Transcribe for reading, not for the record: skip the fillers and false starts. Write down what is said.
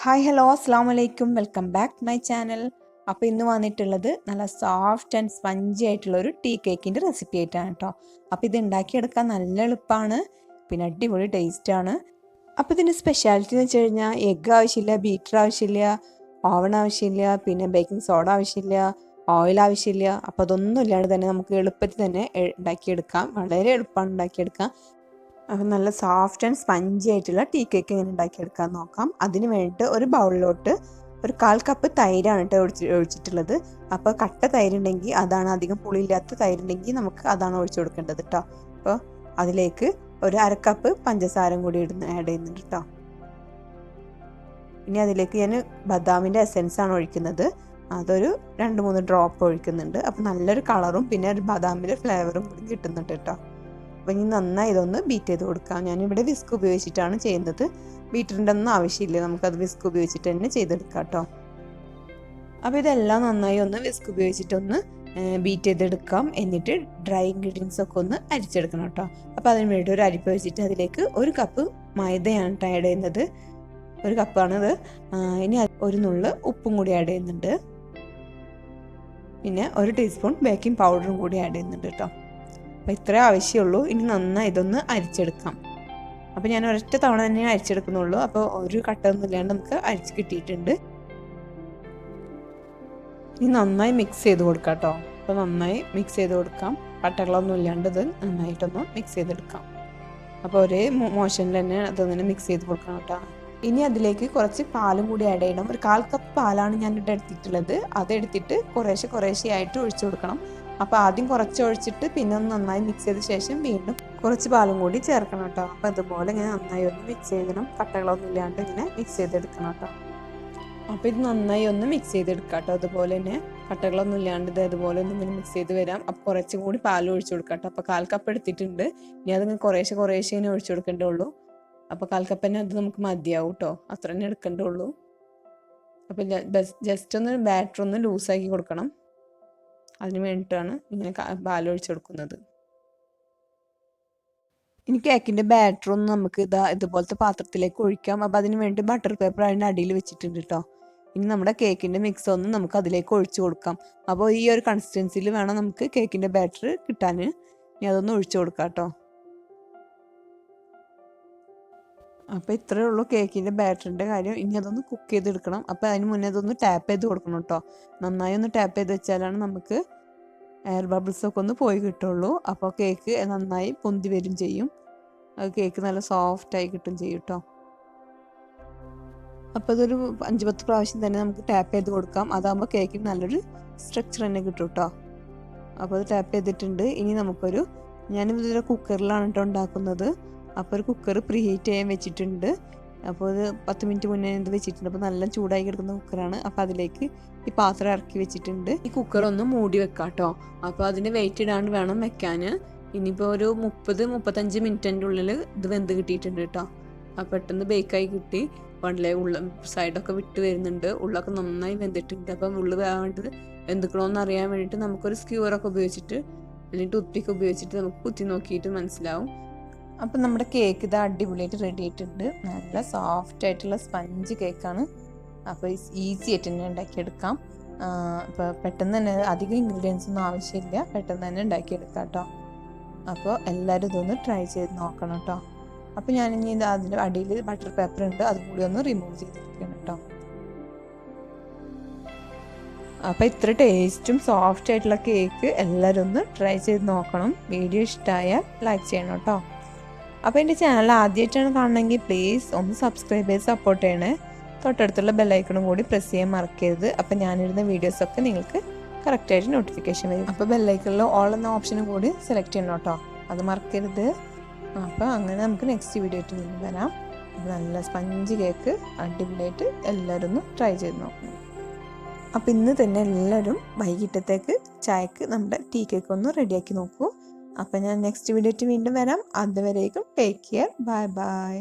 Hi hello അസ്സാം വലൈക്കും welcome back to my channel. അപ്പോൾ ഇന്ന് വന്നിട്ടുള്ളത് നല്ല സോഫ്റ്റ് ആൻഡ് സ്പഞ്ചി ആയിട്ടുള്ള ഒരു ടീ കേക്കിൻ്റെ റെസിപ്പി ആയിട്ടാണ് കേട്ടോ. അപ്പോൾ ഇത് ഉണ്ടാക്കിയെടുക്കാൻ നല്ല എളുപ്പമാണ്, പിന്നെ അടിപൊളി ടേസ്റ്റാണ്. അപ്പോൾ ഇതിൻ്റെ സ്പെഷ്യാലിറ്റി എന്ന് വെച്ച് കഴിഞ്ഞാൽ എഗ്ഗ് ആവശ്യമില്ല, ബീറ്റർ ആവശ്യമില്ല, ഓവൺ ആവശ്യമില്ല, പിന്നെ ബേക്കിംഗ് സോഡ ആവശ്യമില്ല, ഓയിൽ ആവശ്യമില്ല. അപ്പോൾ അതൊന്നും ഇല്ലാണ്ട് തന്നെ നമുക്ക് എളുപ്പത്തിൽ തന്നെ ഉണ്ടാക്കിയെടുക്കാം. വളരെ എളുപ്പമാണ് ഉണ്ടാക്കിയെടുക്കാം. അപ്പം നല്ല സോഫ്റ്റ് ആൻഡ് സ്പഞ്ചി ആയിട്ടുള്ള ടീ കേക്ക് എങ്ങനെ ഉണ്ടാക്കിയെടുക്കാൻ നോക്കാം. അതിന് വേണ്ടിയിട്ട് ഒരു ബൗളിലോട്ട് ഒരു 1/4 കപ്പ് തൈരാണ് കേട്ടോ ഒഴിച്ചിട്ടുള്ളത്. അപ്പോൾ കട്ട തൈരുണ്ടെങ്കിൽ അതാണ്, അധികം പുളിയില്ലാത്ത തൈരുണ്ടെങ്കിൽ നമുക്ക് അതാണ് ഒഴിച്ചു കൊടുക്കേണ്ടത് കേട്ടോ. അപ്പോൾ അതിലേക്ക് ഒരു 1/2 കപ്പ് പഞ്ചസാരം കൂടി ആഡ് ചെയ്യുന്നുണ്ട് കേട്ടോ. ഇനി അതിലേക്ക് ഞാൻ ബദാമിൻ്റെ എസെൻസ് ആണ് ഒഴിക്കുന്നത്. അതൊരു 2-3 ഡ്രോപ്പ് ഒഴിക്കുന്നുണ്ട്. അപ്പോൾ നല്ലൊരു കളറും പിന്നെ ഒരു ബദാമിൻ്റെ ഫ്ലേവറും കൂടി കിട്ടുന്നുണ്ട് കേട്ടോ. അപ്പോൾ ഇനി നന്നായി ഇതൊന്ന് ബീറ്റ് ചെയ്ത് കൊടുക്കാം. ഞാനിവിടെ വിസ്ക് ഉപയോഗിച്ചിട്ടാണ് ചെയ്യുന്നത്. ബീറ്ററിൻ്റെ ഒന്നും ആവശ്യമില്ല, നമുക്കത് വിസ്ക് ഉപയോഗിച്ചിട്ട് തന്നെ ചെയ്തെടുക്കാം കേട്ടോ. അപ്പോൾ ഇതെല്ലാം നന്നായി ഒന്ന് വിസ്ക് ഉപയോഗിച്ചിട്ടൊന്ന് ബീറ്റ് ചെയ്തെടുക്കാം. എന്നിട്ട് ഡ്രൈ ഇൻഗ്രീഡിയൻസ് ഒക്കെ ഒന്ന് അരിച്ചെടുക്കണം കേട്ടോ. അപ്പോൾ അതിന് വേണ്ടി ഒരു അരിപ്പ വെച്ചിട്ട് അതിലേക്ക് 1 കപ്പ് മൈദയാണ് ആഡ് ചെയ്യുന്നത്. 1 കപ്പാണിത്. ഇനി 1 നുള്ള് ഉപ്പും കൂടി ആഡ് ചെയ്യുന്നുണ്ട്. പിന്നെ 1 ടീസ്പൂൺ ബേക്കിംഗ് പൗഡറും കൂടി ആഡ് ചെയ്യുന്നുണ്ട് കേട്ടോ. അപ്പോൾ ഇത്രേ ആവശ്യമുള്ളൂ. ഇനി നന്നായി ഇതൊന്ന് അരിച്ചെടുക്കാം. അപ്പോൾ ഞാൻ ഒരൊറ്റ തവണ തന്നെ അരിച്ചെടുക്കുന്നുള്ളൂ. അപ്പോൾ ഒരു കട്ടൊന്നും ഇല്ലാണ്ട് നമുക്ക് അരിച്ച് കിട്ടിയിട്ടുണ്ട്. ഇനി നന്നായി മിക്സ് ചെയ്ത് കൊടുക്കാം കേട്ടോ. അപ്പോൾ നന്നായി മിക്സ് ചെയ്ത് കൊടുക്കാം. കട്ടകളൊന്നും ഇല്ലാണ്ട് ഇത് നന്നായിട്ടൊന്ന് മിക്സ് ചെയ്തെടുക്കാം. അപ്പോൾ ഒരേ മോഷനിൽ തന്നെ അതൊന്നിനെ മിക്സ് ചെയ്ത് കൊടുക്കണം കേട്ടോ. ഇനി അതിലേക്ക് കുറച്ച് പാലും കൂടി ആഡ് ചെയ്യണം. ഒരു 1/4 കപ്പ് പാലാണ് ഞാനിവിടെ എടുത്തിട്ടുള്ളത്. അതെടുത്തിട്ട് കുറേശ്ശെ ആയിട്ട് ഒഴിച്ചു കൊടുക്കണം. അപ്പോൾ ആദ്യം കുറച്ച് ഒഴിച്ചിട്ട് പിന്നെ ഒന്ന് നന്നായി മിക്സ് ചെയ്ത ശേഷം വീണ്ടും കുറച്ച് പാലും കൂടി ചേർക്കണം കേട്ടോ. അപ്പോൾ അതുപോലെ ഇങ്ങനെ നന്നായി ഒന്ന് മിക്സ് ചെയ്യണം. കട്ടകളൊന്നും ഇല്ലാണ്ട് ഇങ്ങനെ മിക്സ് ചെയ്തെടുക്കണം കേട്ടോ. അപ്പോൾ ഇത് നന്നായി ഒന്ന് മിക്സ് ചെയ്തെടുക്കാം കേട്ടോ. അതുപോലെ തന്നെ കട്ടകളൊന്നും ഇല്ലാണ്ട് ഇത് അതുപോലെ ഒന്ന് ഇങ്ങനെ മിക്സ് ചെയ്ത് വരാം. അപ്പോൾ കുറച്ചും കൂടി പാൽ ഒഴിച്ചു കൊടുക്കാം കേട്ടോ. അപ്പോൾ 1/4 കപ്പ് എടുത്തിട്ടുണ്ട്. ഇനി അതിങ്ങനെ കുറേശ്ശെ ഇങ്ങനെ ഒഴിച്ചു കൊടുക്കേണ്ടേ ഉള്ളൂ. അപ്പോൾ 1/4 കപ്പ് തന്നെ അത് നമുക്ക് മതിയാവും കേട്ടോ. അത്ര തന്നെ എടുക്കേണ്ടേ ഉള്ളൂ. അപ്പോൾ ജസ്റ്റ് ഒന്ന് ബാറ്റർ ഒന്ന് ലൂസാക്കി കൊടുക്കണം. അതിന് വേണ്ടിയിട്ടാണ് ഇങ്ങനെ പാലൊഴിച്ച് കൊടുക്കുന്നത്. ഇനി കേക്കിൻ്റെ ബാറ്ററൊന്നും നമുക്ക് ഇതുപോലത്തെ പാത്രത്തിലേക്ക് ഒഴിക്കാം. അപ്പോൾ അതിന് വേണ്ടി ബട്ടർ പേപ്പർ അതിൻ്റെ അടിയിൽ വെച്ചിട്ടുണ്ട് കേട്ടോ. ഇനി നമ്മുടെ കേക്കിൻ്റെ മിക്സ് ഒന്ന് നമുക്ക് അതിലേക്ക് ഒഴിച്ചു കൊടുക്കാം. അപ്പോൾ ഈ ഒരു കൺസിസ്റ്റൻസിയിൽ വേണം നമുക്ക് കേക്കിൻ്റെ ബാറ്റർ കിട്ടാൻ. ഇനി അതൊന്ന് ഒഴിച്ചു കൊടുക്കാം കേട്ടോ. അപ്പോൾ ഇത്രയേ ഉള്ളൂ കേക്കിൻ്റെ ബാറ്ററിൻ്റെ കാര്യം. ഇനി അതൊന്ന് കുക്ക് ചെയ്തെടുക്കണം. അപ്പോൾ അതിന് മുന്നേ അതൊന്ന് ടാപ്പ് ചെയ്ത് കൊടുക്കണം കേട്ടോ. നന്നായി ഒന്ന് ടാപ്പ് ചെയ്ത് വെച്ചാലാണ് നമുക്ക് എയർ ബബിൾസൊക്കെ ഒന്ന് പോയി കിട്ടുള്ളൂ. അപ്പോൾ കേക്ക് നന്നായി പൊന്തി വരും ചെയ്യും. അത് കേക്ക് നല്ല സോഫ്റ്റായി കിട്ടും ചെയ്യും കേട്ടോ. അപ്പോൾ അതൊരു 5-10 പ്രാവശ്യം തന്നെ നമുക്ക് ടാപ്പ് ചെയ്ത് കൊടുക്കാം. അതാകുമ്പോൾ കേക്കിന് നല്ലൊരു സ്ട്രക്ചർ തന്നെ കിട്ടും കേട്ടോ. അപ്പോൾ അത് ടാപ്പ് ചെയ്തിട്ടുണ്ട്. ഇനി ഞാനിതൊരു കുക്കറിലാണ് കേട്ടോ ഉണ്ടാക്കുന്നത്. അപ്പോൾ ഒരു കുക്കർ പ്രീ ഹീറ്റ് ചെയ്യാൻ വെച്ചിട്ടുണ്ട്. അപ്പോൾ ഒരു 10 മിനിറ്റ് മുന്നേ ഇത് വെച്ചിട്ടുണ്ട്. അപ്പോൾ നല്ല ചൂടായി കിടക്കുന്ന കുക്കറാണ്. അപ്പോൾ അതിലേക്ക് ഈ പാത്രം ഇറക്കി വെച്ചിട്ടുണ്ട്. ഈ കുക്കർ ഒന്ന് മൂടി വെക്കാം കേട്ടോ. അപ്പോൾ അതിന് വെയിറ്റ് ഇടാണ്ട് വേണം വെക്കാൻ. ഇനിയിപ്പോൾ ഒരു 30-35 മിനിറ്റിൻ്റെ ഉള്ളിൽ ഇത് വെന്ത് കിട്ടിയിട്ടുണ്ട് കേട്ടോ. അപ്പോൾ പെട്ടെന്ന് ബേക്കായി കിട്ടി. പണ്ടിലെ സൈഡൊക്കെ വിട്ട് വരുന്നുണ്ട്. ഉള്ളൊക്കെ നന്നായി വെന്തിട്ടുണ്ട്. അപ്പം ഉള്ളു വേണ്ടത് വെന്തിക്കണമെന്ന് അറിയാൻ വേണ്ടിയിട്ട് നമുക്കൊരു സ്ക്യൂറൊക്കെ ഉപയോഗിച്ചിട്ട് അല്ലെങ്കിൽ ടൂത്ത്പിക്ക് ഉപയോഗിച്ചിട്ട് നമുക്ക് കുത്തി നോക്കിയിട്ട് മനസ്സിലാവും. അപ്പം നമ്മുടെ കേക്ക് ഇത് അടിപൊളിയായിട്ട് റെഡി ആയിട്ടുണ്ട്. നല്ല സോഫ്റ്റ് ആയിട്ടുള്ള സ്പഞ്ച് കേക്കാണ്. അപ്പോൾ ഈസി ആയിട്ട് തന്നെ ഉണ്ടാക്കിയെടുക്കാം. അപ്പോൾ പെട്ടെന്ന് തന്നെ അധികം ഇൻഗ്രീഡിയൻസ് ഒന്നും ആവശ്യമില്ല, പെട്ടെന്ന് തന്നെ ഉണ്ടാക്കിയെടുക്കാം കേട്ടോ. അപ്പോൾ എല്ലാവരും ഇതൊന്ന് ട്രൈ ചെയ്ത് നോക്കണം കേട്ടോ. അപ്പോൾ ഞാനിനി അതിൻ്റെ അടിയിൽ ബട്ടർ പേപ്പർ ഉണ്ട്, അതും കൂടി ഒന്ന് റിമൂവ് ചെയ്തെടുക്കണം കേട്ടോ. അപ്പോൾ ഇത്ര ടേസ്റ്റും സോഫ്റ്റ് ആയിട്ടുള്ള കേക്ക് എല്ലാവരും ഒന്ന് ട്രൈ ചെയ്ത് നോക്കണം. വീഡിയോ ഇഷ്ടമായാൽ ലൈക്ക് ചെയ്യണം കേട്ടോ. അപ്പോൾ എൻ്റെ ചാനൽ ആദ്യമായിട്ടാണ് കാണണമെങ്കിൽ പ്ലീസ് ഒന്ന് സബ്സ്ക്രൈബ് ചെയ്ത് സപ്പോർട്ട് ചെയ്യണേ. തൊട്ടടുത്തുള്ള ബെല്ലൈക്കണും കൂടി പ്രസ് ചെയ്യാൻ മറക്കരുത്. അപ്പോൾ ഞാനിടുന്ന വീഡിയോസൊക്കെ നിങ്ങൾക്ക് കറക്റ്റായിട്ട് നോട്ടിഫിക്കേഷൻ വരും. അപ്പോൾ ബെല്ലൈക്കണിൽ ഓൾ എന്ന ഓപ്ഷനും കൂടി സെലക്ട് ചെയ്യണം കേട്ടോ, അത് മറക്കരുത്. അപ്പോൾ അങ്ങനെ നമുക്ക് നെക്സ്റ്റ് വീഡിയോ ആയിട്ട് വീണ്ടും വരാം. നല്ല സ്പഞ്ച് കേക്ക് അടിപൊളിയായിട്ട് എല്ലാവരും ഒന്ന് ട്രൈ ചെയ്ത് നോക്കണം. അപ്പോൾ ഇന്ന് തന്നെ എല്ലാവരും വൈകിട്ടത്തേക്ക് ചായക്ക് നമ്മുടെ ടീ കേക്ക് ഒന്ന് റെഡിയാക്കി നോക്കൂ. അപ്പോൾ ഞാൻ നെക്സ്റ്റ് വീഡിയോ ആയിട്ട് വീണ്ടും വരാം. അതുവരേക്കും ടേക്ക് കെയർ. Bye bye.